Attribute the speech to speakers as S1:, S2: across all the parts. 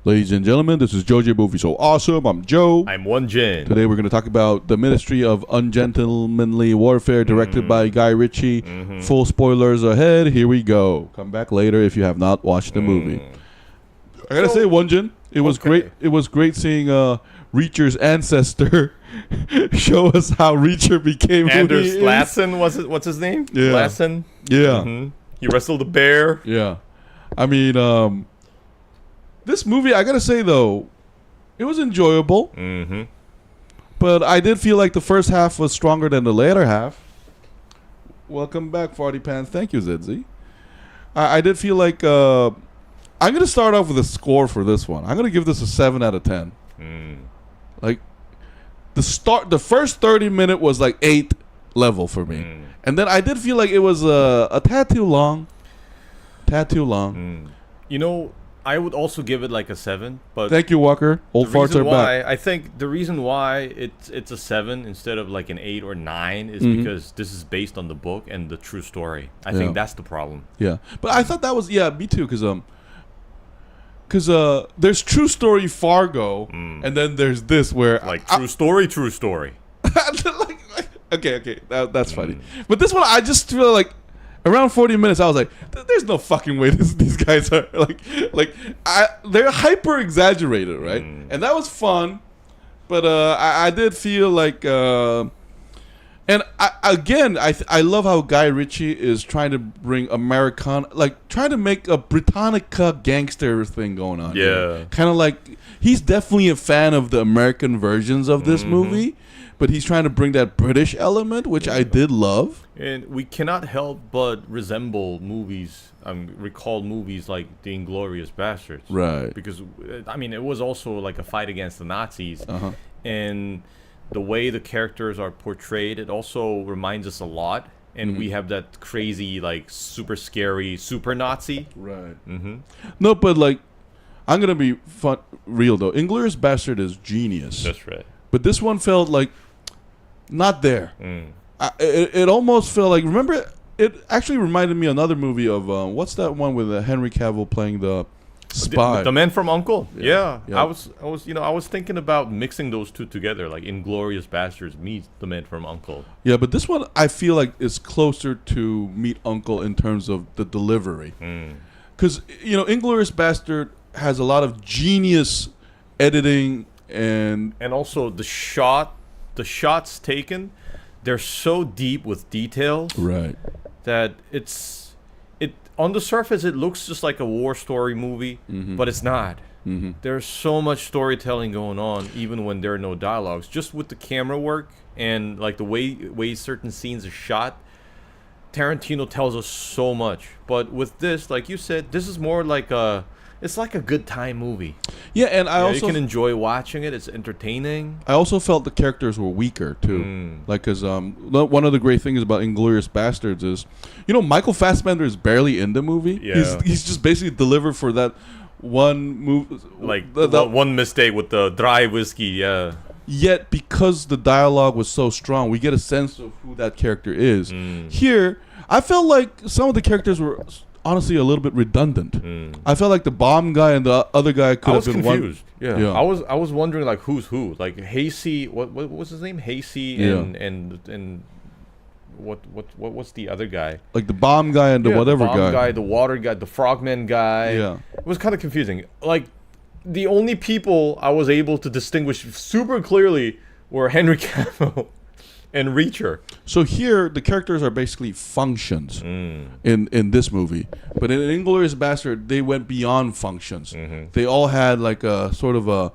S1: Ladies and gentlemen, this is JoeJinMovieSoAwesome. I'm Joe.
S2: I'm One Jin.
S1: Today we're going to talk about the Ministry of Ungentlemanly Warfare, directed by Guy Ritchie. Full spoilers ahead. Here we go. Come back later if you have not watched the movie. I gotta say, One Jin, it was great. It was great seeing Reacher's ancestor show us how Reacher became
S2: Anders Lassen, what's his name?
S1: Yeah.
S2: Lassen.
S1: Yeah.
S2: He wrestled a bear.
S1: Yeah. I mean, this movie, I gotta say though, it was enjoyable. But I did feel like the first half was stronger than the later half. Welcome back, Farty Pants. Thank you, Zedzi. I did feel like I'm gonna start off with a score for this one. I'm gonna give this a 7 out of 10. Like the first 30 minutes was like 8 level for me, and then I did feel like it was a tad too long.
S2: You know, I would also give it like a 7, but
S1: thank you, Walker. Old farts are back.
S2: I think the reason why it's a 7 instead of like an 8 or 9 is because this is based on the book and the true story. I think that's the problem.
S1: Yeah, but I thought that was me too, because there's True Story Fargo, and then there's this where
S2: like true story.
S1: Okay, that's funny. But this one, I just feel like around 40 minutes, I was like, "There's no fucking way these guys are they're hyper exaggerated, right?" And that was fun, but I did feel like, and I love how Guy Ritchie is trying to bring trying to make a Britannica Gangster thing going on.
S2: Yeah,
S1: kind of like he's definitely a fan of the American versions of this movie. But he's trying to bring that British element, which I did love.
S2: And we cannot help but resemble movies, recall movies like the Inglourious Basterds.
S1: Right.
S2: Because, I mean, it was also like a fight against the Nazis. And the way the characters are portrayed, it also reminds us a lot. And we have that crazy, like, super scary super Nazi.
S1: Right. No, but, like, I'm going to be real, though. Inglourious Bastard is genius.
S2: That's right.
S1: But this one felt like not there. It almost felt like, remember, it actually reminded me of another movie of what's that one with Henry Cavill playing the spy?
S2: The Man from U.N.C.L.E.
S1: Yeah.
S2: I was thinking about mixing those two together, like Inglourious Basterds meets The Man from U.N.C.L.E.
S1: Yeah, but this one I feel like is closer to Meet Uncle in terms of the delivery. Because Inglourious Bastard has a lot of genius editing. And
S2: also the shots taken, they're so deep with details,
S1: right?
S2: That it on the surface it looks just like a war story movie, but it's not. There's so much storytelling going on, even when there are no dialogues. Just with the camera work and like the way certain scenes are shot, Tarantino tells us so much. But with this, like you said, this is more like it's like a good time movie. Yeah, and you can enjoy watching it. It's entertaining.
S1: I also felt the characters were weaker too. Like, because one of the great things about Inglourious Basterds is, Michael Fassbender is barely in the movie. Yeah. He's just basically delivered for that one move,
S2: like one mistake with the dry whiskey. Yeah.
S1: Yet, because the dialogue was so strong, we get a sense of who that character is. Here, I felt like some of the characters were honestly a little bit redundant. I felt like the bomb guy and the other guy could have been
S2: confused.
S1: one.
S2: Yeah. I was wondering like who's who. Like Hasey, what was his name? Hasey and what's the other guy?
S1: Like the bomb guy and the whatever
S2: the bomb
S1: guy,
S2: the water guy, the frogman guy.
S1: Yeah.
S2: It was kind of confusing. Like the only people I was able to distinguish super clearly were Henry Cavill and Reacher.
S1: So here, the characters are basically functions in this movie. But in Inglourious Bastard, they went beyond functions. They all had like a sort of a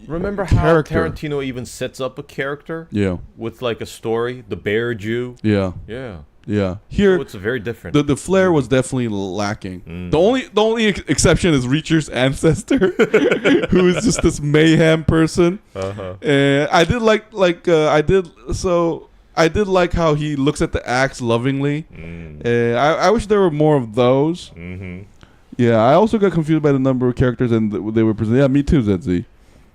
S2: Remember
S1: character.
S2: How Tarantino even sets up a character?
S1: Yeah.
S2: With like a story? The Bear Jew?
S1: Yeah.
S2: Yeah.
S1: Yeah. Here,
S2: so it's very different.
S1: The flair was definitely lacking. The only exception is Reacher's ancestor, who is just this mayhem person. And I did I did like how he looks at the axe lovingly. I wish there were more of those. Yeah, I also got confused by the number of characters and they were presented. Yeah, me too, ZZ.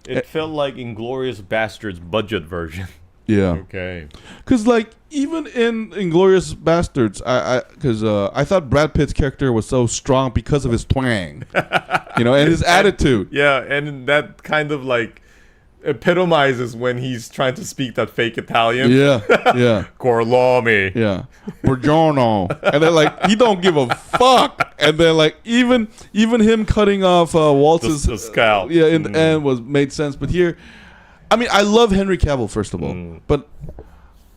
S2: It felt like Inglourious Basterds' budget version.
S1: Yeah.
S2: Okay.
S1: Because, like, even in Inglourious Basterds, I thought Brad Pitt's character was so strong because of his twang. You know, and his attitude.
S2: Yeah, and that kind of like epitomizes when he's trying to speak that fake Italian.
S1: Yeah, yeah.
S2: Corlomi.
S1: Yeah. Buongiorno. And then like he don't give a fuck. And then like even him cutting off Waltz's
S2: the scalp.
S1: in the end made sense. But here, I mean, I love Henry Cavill first of all, but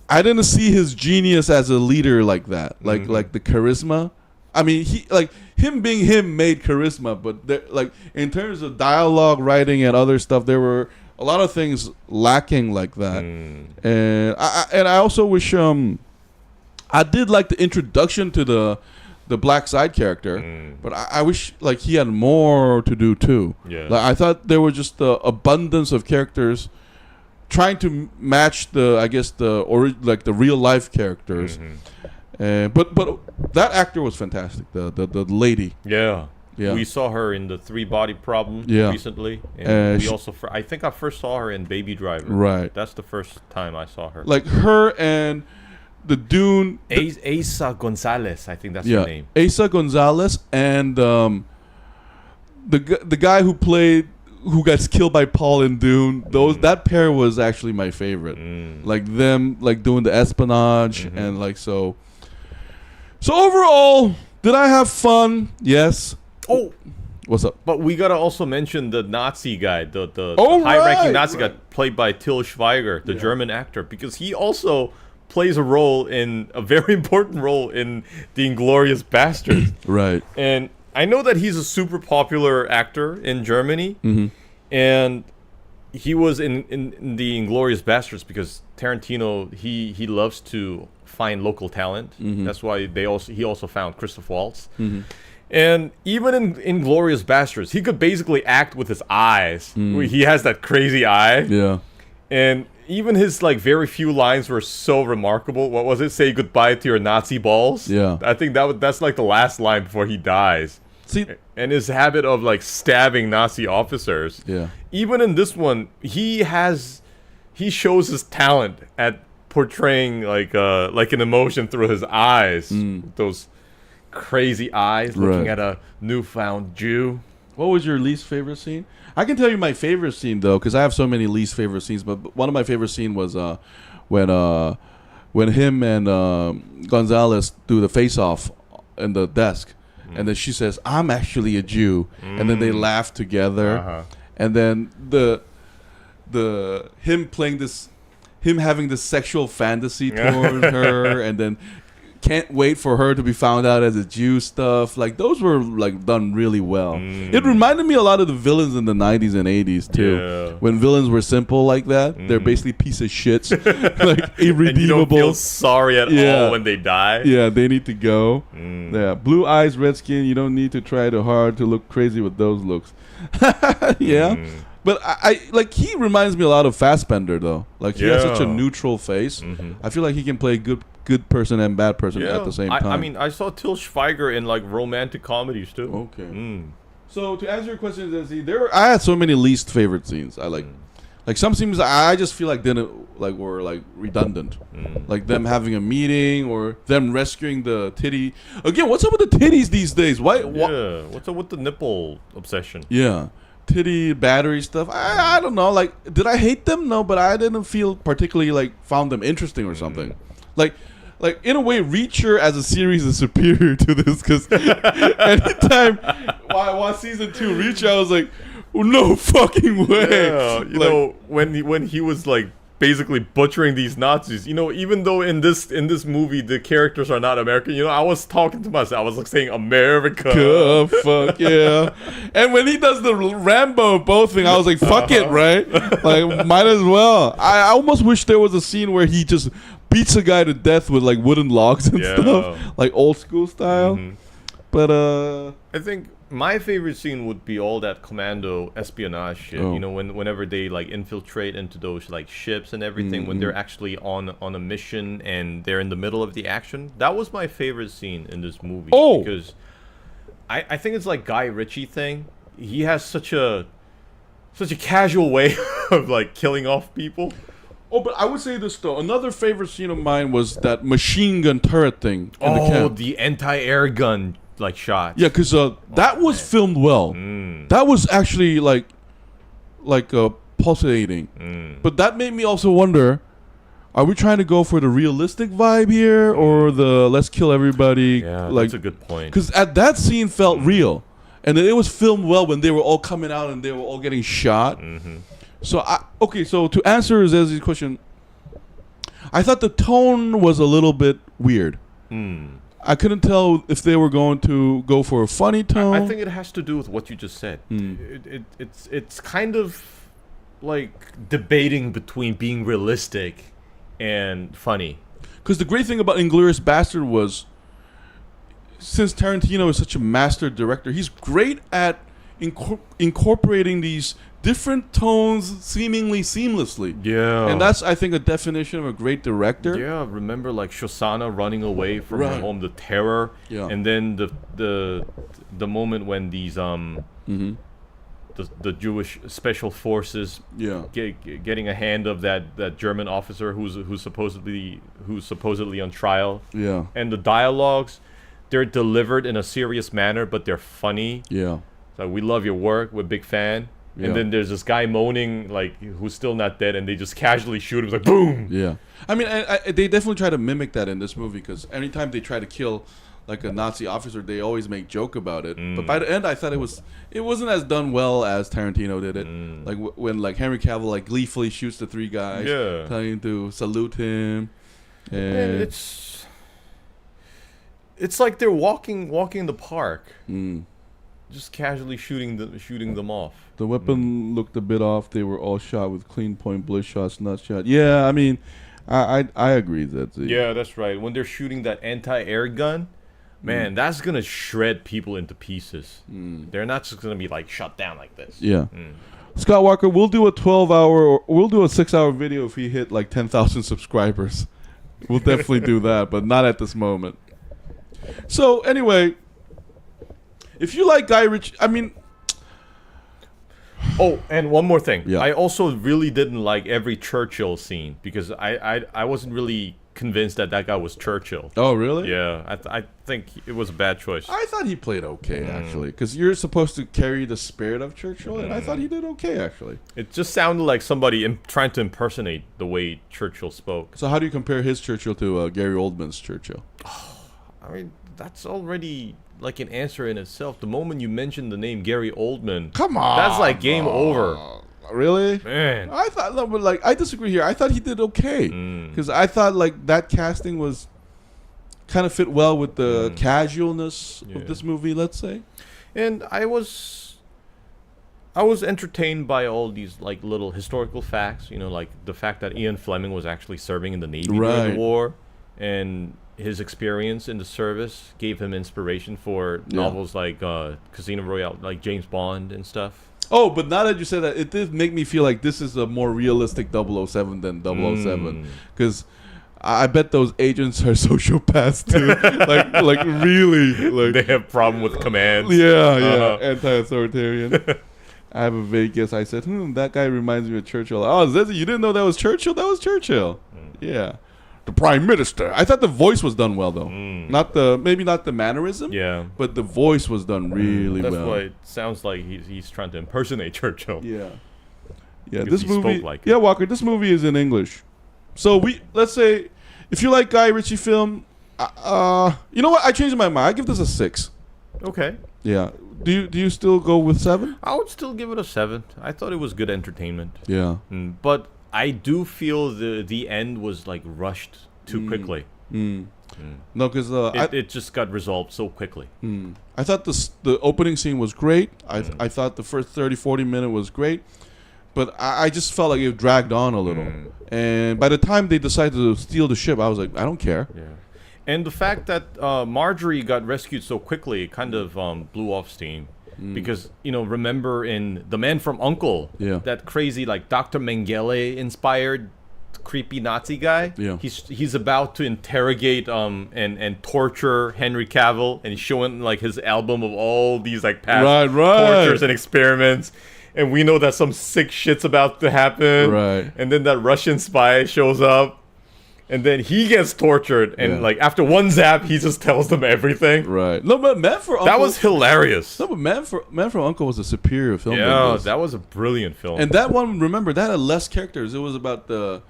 S1: I didn't see his genius as a leader like that. Like the charisma. I mean, he like him being him made charisma, but there, like in terms of dialogue, writing, and other stuff, there were a lot of things lacking like that. And I also wish I did like the introduction to the black side character, but I wish like he had more to do too.
S2: Yeah,
S1: like I thought there was just the abundance of characters trying to match the real life characters. But that actor was fantastic. The lady.
S2: Yeah.
S1: Yeah.
S2: We saw her in the 3 Body Problem recently. And we also, I think I first saw her in Baby Driver.
S1: Right.
S2: That's the first time I saw her.
S1: Like her and the Dune.
S2: Eiza González, I think that's her name.
S1: Eiza González and the guy who gets killed by Paul in Dune. That pair was actually my favorite. Like them, like doing the espionage and like so. So overall, did I have fun? Yes.
S2: Oh,
S1: what's up?
S2: But we gotta also mention the Nazi guy, the
S1: Oh,
S2: high-ranking Nazi
S1: right.
S2: guy played by Till Schweiger, the German actor, because he also plays a very important role in the Inglourious Basterds.
S1: Right.
S2: And I know that he's a super popular actor in Germany, and he was in the Inglourious Basterds because Tarantino he loves to find local talent. That's why he also found Christoph Waltz. And even in Inglourious Basterds, he could basically act with his eyes. He has that crazy eye.
S1: Yeah.
S2: And even his like very few lines were so remarkable. What was it? Say goodbye to your Nazi balls.
S1: Yeah.
S2: I think that's like the last line before he dies.
S1: See,
S2: and his habit of like stabbing Nazi officers.
S1: Yeah.
S2: Even in this one, he shows his talent at portraying like an emotion through his eyes. Those crazy eyes looking at a newfound Jew.
S1: What was your least favorite scene? I can tell you my favorite scene though, because I have so many least favorite scenes. But one of my favorite scenes was when him and González do the face-off in the desk, and then she says, "I'm actually a Jew," and then they laugh together, and then him having this sexual fantasy toward her, and then can't wait for her to be found out as a Jew stuff. Like those were like done really well. It reminded me a lot of the villains in the 90s and 80s too. Yeah. When villains were simple like that, they're basically piece of shits, like irredeemable. And you don't
S2: feel sorry at all when they die.
S1: Yeah, they need to go. Yeah, blue eyes, red skin. You don't need to try too hard to look crazy with those looks. Yeah. But I like he reminds me a lot of Fassbender though. Like he has such a neutral face. I feel like he can play good person and bad person at the same time.
S2: I mean, I saw Till Schweiger in like romantic comedies too.
S1: Okay. So to answer your question, I had so many least favorite scenes. I like some scenes I just feel like were like redundant. Like them having a meeting or them rescuing the titty. Again, what's up with the titties these days? Why?
S2: What's up with the nipple obsession?
S1: Yeah. Titty battery stuff. I don't know. Like, did I hate them? No, but I didn't feel particularly like found them interesting or something. Like in a way, Reacher as a series is superior to this because anytime I watched season 2 Reacher, I was like, oh, no fucking way.
S2: Yeah, you know when he was like basically butchering these Nazis. You know, even though in this movie the characters are not American, you know, I was talking to myself. I was like saying America.
S1: Fuck yeah. And when he does the Rambo both thing, I was like, fuck it, right? Like, might as well. I almost wish there was a scene where he just beats a guy to death with like wooden logs and stuff, like old school style. But
S2: I think my favorite scene would be all that Commando espionage shit. You know, whenever they like infiltrate into those like ships and everything, when they're actually on a mission and they're in the middle of the action. That was my favorite scene in this movie. Because I think it's like Guy Ritchie thing. He has such a casual way of like killing off people.
S1: But I would say this though. Another favorite scene of mine was that machine gun turret thing in the camp.
S2: The anti-air gun shots.
S1: Yeah, because that was filmed well. That was actually like pulsating. But that made me also wonder: are we trying to go for the realistic vibe here, or the let's kill everybody?
S2: Yeah,
S1: like,
S2: that's a good point.
S1: Because at that scene felt real, and it was filmed well when they were all coming out and they were all getting shot. So so to answer Zezzy's question, I thought the tone was a little bit weird. I couldn't tell if they were going to go for a funny tone.
S2: I think it has to do with what you just said. It's kind of like debating between being realistic and funny.
S1: Because the great thing about Inglourious Bastard was, since Tarantino is such a master director, he's great at incorporating these different tones seemingly seamlessly.
S2: Yeah.
S1: And that's, I think, a definition of a great director.
S2: Yeah, remember like Shosanna running away from her home, the terror. Yeah. And then the moment when these the Jewish special forces getting a hand of that German officer who's supposedly on trial. Yeah. And the dialogues, they're delivered in a serious manner, but they're funny. Yeah. So we love your work, we're a big fan. Yeah. And then there's this guy moaning, like, who's still not dead, and they just casually shoot him, like, boom!
S1: Yeah. I mean, they definitely try to mimic that in this movie, because anytime they try to kill, like, a Nazi officer, they always make joke about it. But by the end, I thought it wasn't as done well as Tarantino did it. Like, when, like, Henry Cavill, like, gleefully shoots the three guys, telling to salute him. And
S2: it's like they're walking in the park. Just casually shooting them off.
S1: The weapon looked a bit off. They were all shot with clean point bliss shots, not shot. Yeah, I mean, I agree that.
S2: Yeah, that's right. When they're shooting that anti-air gun, man, that's gonna shred people into pieces. They're not just gonna be like shut down like this.
S1: Yeah. Scott Walker, we'll do a 6-hour video if we hit like 10,000 subscribers. We'll definitely do that, but not at this moment. So anyway. If you like Guy Ritchie, I mean...
S2: Oh, and one more thing. Yeah. I also really didn't like every Churchill scene, because I wasn't really convinced that guy was Churchill.
S1: Oh, really?
S2: Yeah, I think it was a bad choice.
S1: I thought he played okay, actually, because you're supposed to carry the spirit of Churchill, and I thought he did okay, actually.
S2: It just sounded like somebody trying to impersonate the way Churchill spoke.
S1: So how do you compare his Churchill to Gary Oldman's Churchill?
S2: I mean, that's already... like an answer in itself. The moment you mention the name Gary Oldman,
S1: come on,
S2: that's like game over.
S1: Really?
S2: Man,
S1: I thought, no, but like I disagree here. I thought he did okay, because I thought like that casting was kind of fit well with the casualness of this movie, let's say. And
S2: I was entertained by all these like little historical facts. You know, like the fact that Ian Fleming was actually serving in the Navy during the war, and his experience in the service gave him inspiration for novels like Casino Royale, like James Bond and stuff.
S1: Oh, but now that you said that, it did make me feel like this is a more realistic 007 than 007. Because I bet those agents are sociopaths too. like really. Like,
S2: they have problem with commands.
S1: Yeah, anti-authoritarian. I have a vague guess. I said, that guy reminds me of Churchill. Oh, Zezzy, you didn't know that was Churchill? That was Churchill. Yeah. The Prime Minister. I thought the voice was done well, though. Maybe not the mannerism. Yeah. But the voice was done really well.
S2: That's why it sounds like he's trying to impersonate Churchill.
S1: Yeah. Yeah. This movie. Yeah, Walker. This movie is in English. So let's say, if you like Guy Ritchie film, you know what? I changed my mind. I give this a 6.
S2: Okay.
S1: Yeah. Do you still go with 7?
S2: I would still give it a 7. I thought it was good entertainment.
S1: Yeah.
S2: But I do feel the end was like rushed too quickly.
S1: No, because
S2: it just got resolved so quickly.
S1: I thought the opening scene was great. I thought the first 30-40 minute was great, but I just felt like it dragged on a little. And by the time they decided to steal the ship, I was like, I don't care.
S2: Yeah. And the fact that Marjorie got rescued so quickly kind of blew off steam. Because, remember in The Man from U.N.C.L.E, that crazy, like, Dr. Mengele-inspired creepy Nazi guy? Yeah. He's about to interrogate and torture Henry Cavill, and he's showing, like, his album of all these, like, past tortures and experiments. And we know that some sick shit's about to happen. Right. And then that Russian spy shows up. And then he gets tortured, and
S1: Yeah.
S2: like after one zap, he just tells them everything.
S1: Right. No, but Man for Uncle...
S2: That was hilarious.
S1: No, but Man for Uncle was a superior film.
S2: Yeah, that was a brilliant film.
S1: And that one, remember, that had less characters. It was about the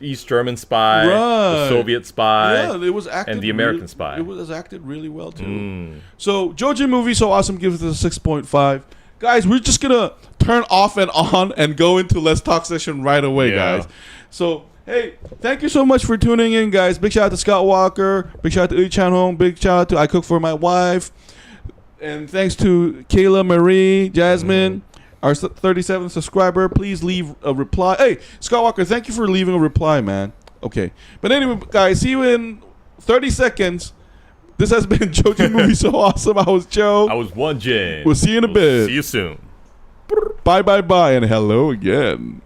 S2: East German spy,
S1: Right.
S2: the Soviet spy,
S1: Yeah, it was acted
S2: and the American spy.
S1: It was acted really well too. So JoeJinMovieSoAwesome gives it a 6.5. Guys, we're just gonna turn off and on and go into Let's Talk session right away, guys. So hey, thank you so much for tuning in, guys. Big shout out to Scott Walker. Big shout out to Chan Hong. Big shout out to I Cook for My Wife. And thanks to Kayla Marie, Jasmine. Our 37th subscriber, please leave a reply. Hey, Scott Walker, thank you for leaving a reply, man. Okay. But anyway, guys, see you in 30 seconds. This has been JoeJinMovieSoAwesome. I was Joe.
S2: I was One Jin.
S1: We'll see you in a bit.
S2: See you soon.
S1: Bye, and hello again.